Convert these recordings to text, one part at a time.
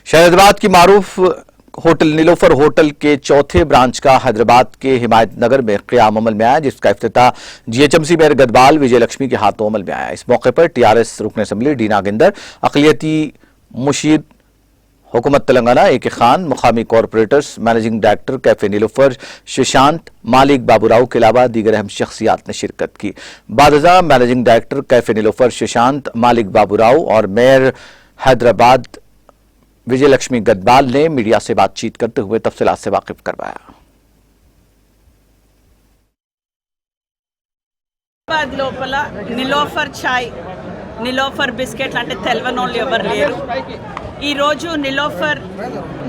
हैदराबाद की मारूफ hotel Nilofar hotel के चौथे ब्रांच का हैदराबाद के हिमायत नगर में क़याम अमल में आया, जिसका इफ्तिताह जीएचएमसी मेयर गदबाल विजय लक्ष्मी के हाथों अमल में आया। इस मौके पर टीआरएस रुकन असम्बली डी नागेंदर, अक़लियती मुशीद हुकूमत तेलंगाना ए.के. खान, मुकामी corporators, managing director cafe Nilofer Shashant, मालिक बाबूराव के अलावा दीगर अहम शख्सियात ने शिरकत की। बादजा managing director cafe Nilofer Shashant, मालिक बाबूराव और मेयर हैदराबाद विजय लक्ष्मी गदबाल ने मीडिया से बातचीत करते हुए तफसीलात से वाकिफ करवाया। లోపల నిలోఫర్ చాయ్, నిలోఫర్ బిస్కెట్లు అంటే తెలవనోళ్ళు ఎవరు లేరు. ఈరోజు నిలోఫర్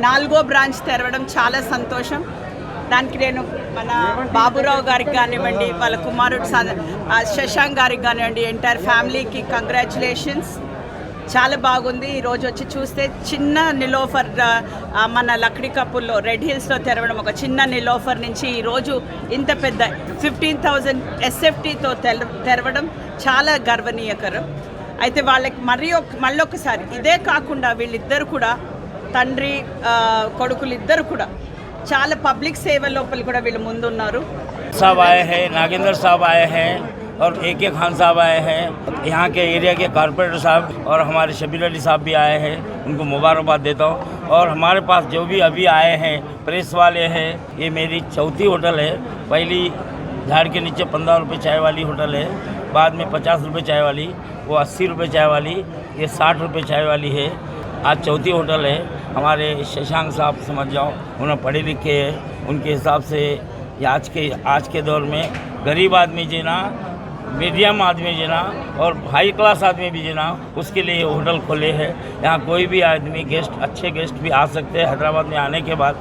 4వ బ్రాంచ్ తెరవడం చాలా సంతోషం. దానికి నేను మన బాబురావు గారికి కానివ్వండి, వాళ్ళ కుమారుడు శశాంక్ గారికి కానివ్వండి, ఎంటైర్ ఫ్యామిలీకి కంగ్రాచులేషన్స్. చాలా బాగుంది. ఈరోజు వచ్చి చూస్తే చిన్న నిలోఫర్ మన లక్డీ కప్పుల్లో రెడ్ హిల్స్లో తెరవడం, ఒక చిన్న నిలోఫర్ నుంచి ఈరోజు ఇంత పెద్ద 15,000 SFTతో తెరవడం చాలా గర్వనీయకరం. అయితే వాళ్ళకి మళ్ళొకసారి ఇదే కాకుండా వీళ్ళిద్దరు కూడా తండ్రి కొడుకులు ఇద్దరు కూడా చాలా పబ్లిక్ సేవ లోపల కూడా వీళ్ళు ముందున్నారు. साहब आए हैं, नागेंद्र साहब आए हैं और ए.के. खान साहब आए हैं, यहाँ के एरिया के कॉरपोरेटर साहब और हमारे शबीर अली साहब भी आए हैं, उनको मुबारकबाद देता हूँ। और हमारे पास जो भी अभी आए हैं प्रेस वाले हैं, ये मेरी चौथी होटल है। पहली झाड़ के नीचे 15 रुपये चाय वाली होटल है, बाद में 50 रुपये चाय वाली, वो 80 रुपये चाय वाली, ये 60 रुपये चाय वाली है। आज चौथी होटल है। हमारे शशांक साहब समझ जाओ, उन्हें पढ़े लिखे हैं, उनके हिसाब से आज के दौर में गरीब आदमी जीना, मीडियम आदमी जीना और हाई क्लास आदमी भी जीना, उसके लिए होटल खोले हैं। यहाँ कोई भी आदमी अच्छे गेस्ट भी आ सकते हैं। हैदराबाद में आने के बाद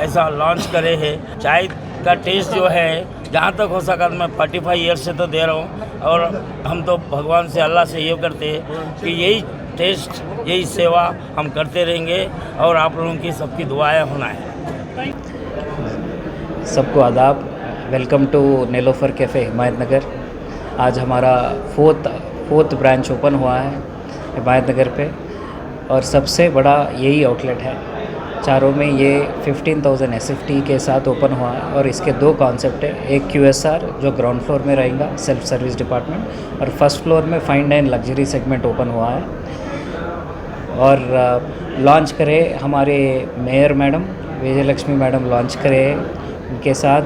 ऐसा लॉन्च करे है। चाय का टेस्ट जो है, जहाँ तक हो सका मैं 45 ईयर्स से तो दे रहा हूँ, और हम तो भगवान से अल्लाह से ये करते हैं कि यही टेस्ट, यही सेवा हम करते रहेंगे और आप लोगों की सबकी दुआएं होना है। सबको आदाब, वेलकम टू नीलोफर कैफ़े हिमायत नगर। आज हमारा फोर्थ ब्रांच ओपन हुआ है हिमायत नगर पे, और सबसे बड़ा यही आउटलेट है। चारों में ये 15,000 SFT के साथ ओपन हुआ है, और इसके 2 कॉन्सेप्ट है। एक QSR जो ग्राउंड फ्लोर में रहेगा, सेल्फ सर्विस डिपार्टमेंट, और फर्स्ट फ्लोर में fine dine luxury segment open हुआ है। और लॉन्च करे हमारे mayor madam Vijay Lakshmi madam launch करे, उनके साथ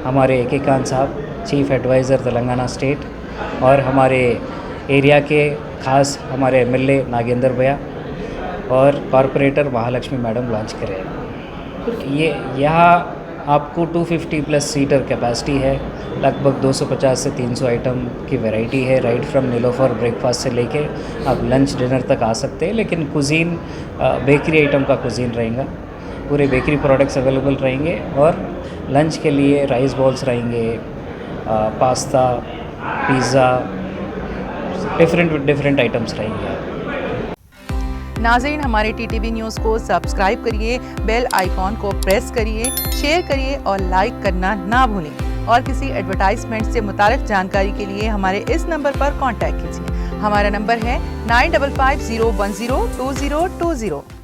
हमारे ए.के. खान साहब चीफ एडवाइज़र तेलंगाना स्टेट, और हमारे एरिया के खास हमारे MLA नागेंद्र भैया और कॉरपोरेटर महालक्ष्मी मैडम लॉन्च करे। ये यहाँ आपको 250+ सीटर कैपेसिटी है, लगभग 250 से 300 आइटम की वैरायटी है। राइट फ्रॉम नीलोफर ब्रेकफास्ट से लेके आप लंच डिनर तक आ सकते हैं। लेकिन कुजीन बेकरी आइटम का कुजीन रहेगा, पूरे बेकरी प्रोडक्ट्स अवेलेबल रहेंगे। और लंच के लिए राइस बॉल्स रहेंगे, पास्ता, पिज़्ज़ा, डिफरेंट आइटम्स रहेंगे। नाज़रीन, हमारे TTV न्यूज़ को सब्सक्राइब करिए, बेल आइकॉन को प्रेस करिए, शेयर करिए और लाइक करना ना भूलें। और किसी एडवर्टाइजमेंट से मुताल्लिक जानकारी के लिए हमारे इस नंबर पर कांटेक्ट कीजिए। हमारा नंबर है 9550102020।